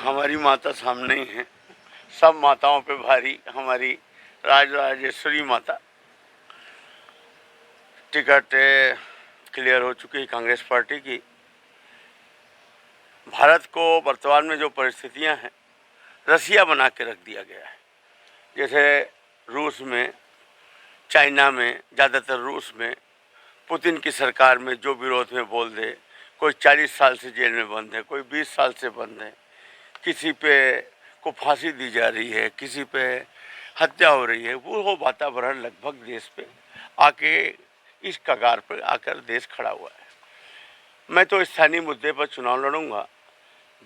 हमारी माता सामने ही है, सब माताओं पे भारी हमारी राजराजेश्वरी माता। टिकट क्लियर हो चुकी है कांग्रेस पार्टी की। भारत को वर्तमान में जो परिस्थितियां हैं, रसिया बना के रख दिया गया है। जैसे रूस में, चाइना में, ज़्यादातर रूस में पुतिन की सरकार में जो विरोध में बोल दे, कोई 40 साल से जेल में बंद है, कोई 20 साल से बंद है, किसी पे को फांसी दी जा रही है, किसी पे हत्या हो रही है। वो वातावरण लगभग देश पे आके इस कगार पर आकर देश खड़ा हुआ है। मैं तो स्थानीय मुद्दे पर चुनाव लड़ूंगा।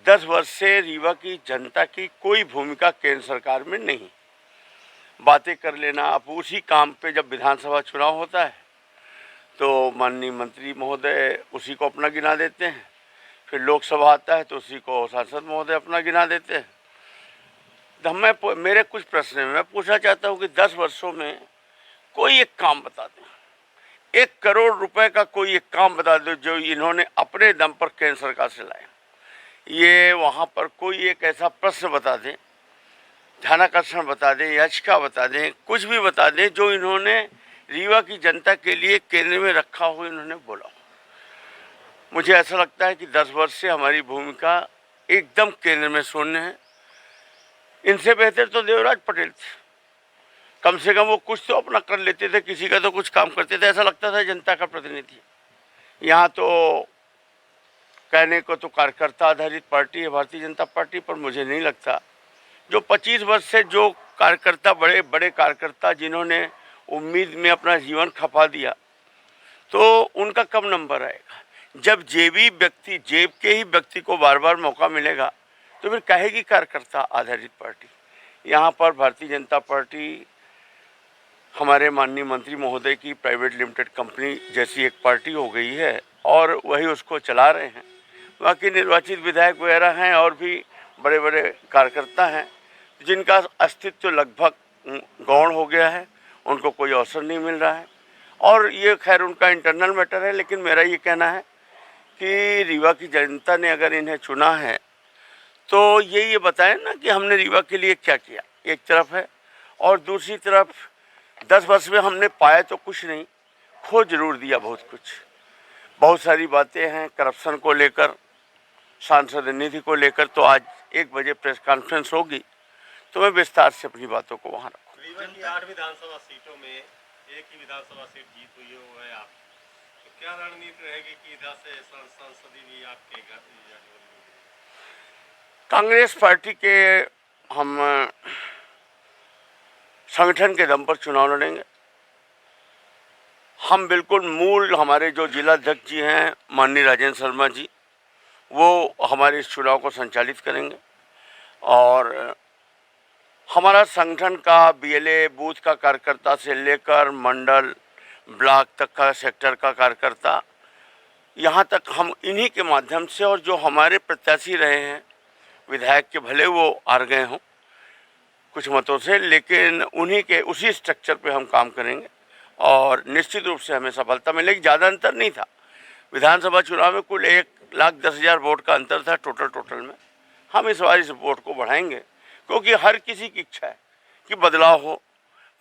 10 वर्ष से रीवा की जनता की कोई भूमिका केंद्र सरकार में नहीं। बातें कर लेना, अब उसी काम पे जब विधानसभा चुनाव होता है तो माननीय मंत्री महोदय उसी को अपना गिना देते हैं, फिर लोकसभा आता है तो उसी को सांसद महोदय अपना गिना देते हैं। तो मेरे कुछ प्रश्न हैं, मैं पूछना चाहता हूँ कि 10 वर्षों में कोई एक काम बता दें, 1 करोड़ रुपए का कोई एक काम बता दो जो इन्होंने अपने दम पर केंद्र सरकार से लाया। ये वहाँ पर कोई एक ऐसा प्रश्न बता दें, ध्यानाकर्षण बता दें, याचिका बता दें, कुछ भी बता दें जो इन्होंने रीवा की जनता के लिए केंद्र में रखा हो, इन्होंने बोला। मुझे ऐसा लगता है कि 10 वर्ष से हमारी भूमिका एकदम केंद्र में शून्य है। इनसे बेहतर तो देवराज पटेल थे, कम से कम वो कुछ तो अपना कर लेते थे, किसी का तो कुछ काम करते थे, ऐसा लगता था जनता का प्रतिनिधि। यहाँ तो कहने को तो कार्यकर्ता आधारित पार्टी है भारतीय जनता पार्टी, पर मुझे नहीं लगता जो 25 वर्ष से जो कार्यकर्ता, बड़े बड़े कार्यकर्ता जिन्होंने उम्मीद में अपना जीवन खपा दिया, तो उनका कब नंबर आएगा। जब जेब के ही व्यक्ति को बार बार मौका मिलेगा तो फिर कहेगी कार्यकर्ता आधारित पार्टी। यहाँ पर भारतीय जनता पार्टी हमारे माननीय मंत्री महोदय की प्राइवेट लिमिटेड कंपनी जैसी एक पार्टी हो गई है और वही उसको चला रहे हैं। बाकी निर्वाचित विधायक वगैरह हैं और भी बड़े बड़े कार्यकर्ता हैं जिनका अस्तित्व लगभग गौण हो गया है, उनको कोई अवसर नहीं मिल रहा है और ये खैर उनका इंटरनल मैटर है। लेकिन मेरा ये कहना है कि रीवा की जनता ने अगर इन्हें चुना है तो ये बताएं ना कि हमने रीवा के लिए क्या किया, एक तरफ है, और दूसरी तरफ 10 वर्ष में हमने पाया तो कुछ नहीं, खो जरूर दिया बहुत कुछ। बहुत सारी बातें हैं करप्शन को लेकर, सांसद निधि को लेकर। तो आज 1 बजे प्रेस कॉन्फ्रेंस होगी तो मैं विस्तार से अपनी बातों को वहाँ रखूँगा। रीवा की 8 विधानसभा सीटों में एक ही विधानसभा सीट जीत हुई है, वो है आप। तो क्या रणनीति रहेगी कि इधर से संसदीय भी आपके घर? कांग्रेस पार्टी के हम संगठन के दम पर चुनाव लड़ेंगे। हम बिल्कुल मूल, हमारे जो जिला अध्यक्ष जी हैं माननीय राजेंद्र शर्मा जी, वो हमारे इस चुनाव को संचालित करेंगे और हमारा संगठन का बीएलए बूथ का कार्यकर्ता से लेकर मंडल ब्लॉक तक का, सेक्टर का कार्यकर्ता, यहाँ तक हम इन्हीं के माध्यम से, और जो हमारे प्रत्याशी रहे हैं विधायक के, भले वो हार गए हों कुछ मतों से, लेकिन उन्हीं के उसी स्ट्रक्चर पे हम काम करेंगे और निश्चित रूप से हमें सफलता मिलेगी। ज़्यादा अंतर नहीं था विधानसभा चुनाव में, कुल 1,10,000 वोट का अंतर था टोटल में। हम इस बार इस वोट को बढ़ाएंगे क्योंकि हर किसी की इच्छा है कि बदलाव हो।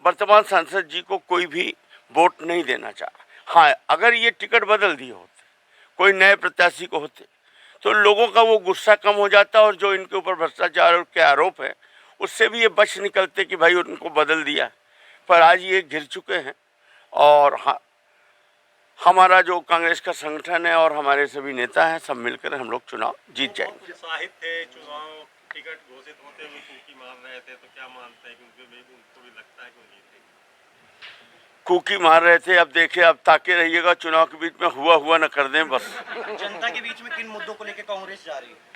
वर्तमान सांसद जी को कोई भी वोट नहीं देना चाहा। हाँ, अगर ये टिकट बदल दिए होते, कोई नए प्रत्याशी को होते, तो लोगों का वो गुस्सा कम हो जाता और जो इनके ऊपर भ्रष्टाचार के आरोप है उससे भी ये बच निकलते कि भाई उनको बदल दिया। पर आज ये घिर चुके हैं और हाँ, हमारा जो कांग्रेस का संगठन है और हमारे सभी नेता हैं, सब मिलकर हम लोग चुनाव जीत जाएंगे। उत्साहित थे चुनाव टिकट घोषित होते हुए, कुकी मार रहे थे, तो क्या मानते हैं कि उनको भी लगता है कि कुकी मार रहे थे? अब देखिए, अब ताके रहिएगा, चुनाव के बीच में हुआ न कर दें बस। जनता के बीच में किन मुद्दों को लेकर कांग्रेस जा रही है?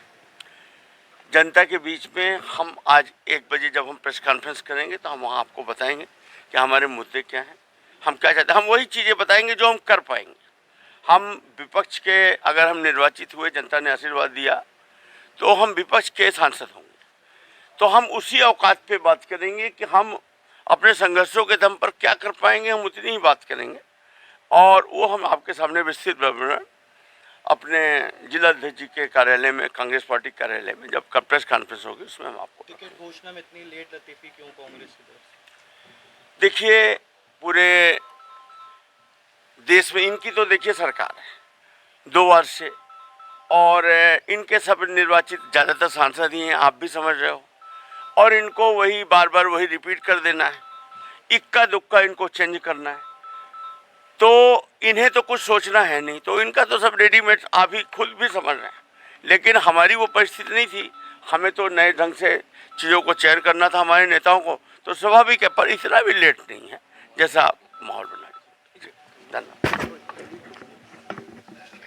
जनता के बीच में हम आज 1 बजे जब हम प्रेस कॉन्फ्रेंस करेंगे तो हम वहाँ आपको बताएंगे कि हमारे मुद्दे क्या हैं, हम क्या चाहते हैं। हम वही चीज़ें बताएंगे जो हम कर पाएंगे। हम विपक्ष के, अगर हम निर्वाचित हुए, जनता ने आशीर्वाद दिया, तो हम विपक्ष के सांसद होंगे, तो हम उसी औकात पे बात करेंगे कि हम अपने संघर्षों के दम पर क्या कर पाएंगे, हम उतनी ही बात करेंगे और वो हम आपके सामने विस्तृत विवरण अपने जिला अध्यक्ष जी के कार्यालय में, कांग्रेस पार्टी कार्यालय में जब प्रेस कॉन्फ्रेंस होगी उसमें हम आपको टिकट घोषणा में इतनी लेट लतीफी क्यों कांग्रेस की तरफ से? देखिए, पूरे देश में इनकी तो देखिए सरकार है 2 वर्ष से, और इनके सब निर्वाचित ज़्यादातर सांसद ही हैं, आप भी समझ रहे हो, और इनको वही बार बार वही रिपीट कर देना है, इक्का दुक्का इनको चेंज करना है, तो इन्हें तो कुछ सोचना है नहीं, तो इनका तो सब रेडीमेड आप ही खुद भी समझ रहे हैं। लेकिन हमारी वो परिस्थिति नहीं थी, हमें तो नए ढंग से चीज़ों को चयन करना था हमारे नेताओं को, तो स्वाभाविक है, पर इतना भी लेट नहीं है जैसा माहौल बना। धन्यवाद।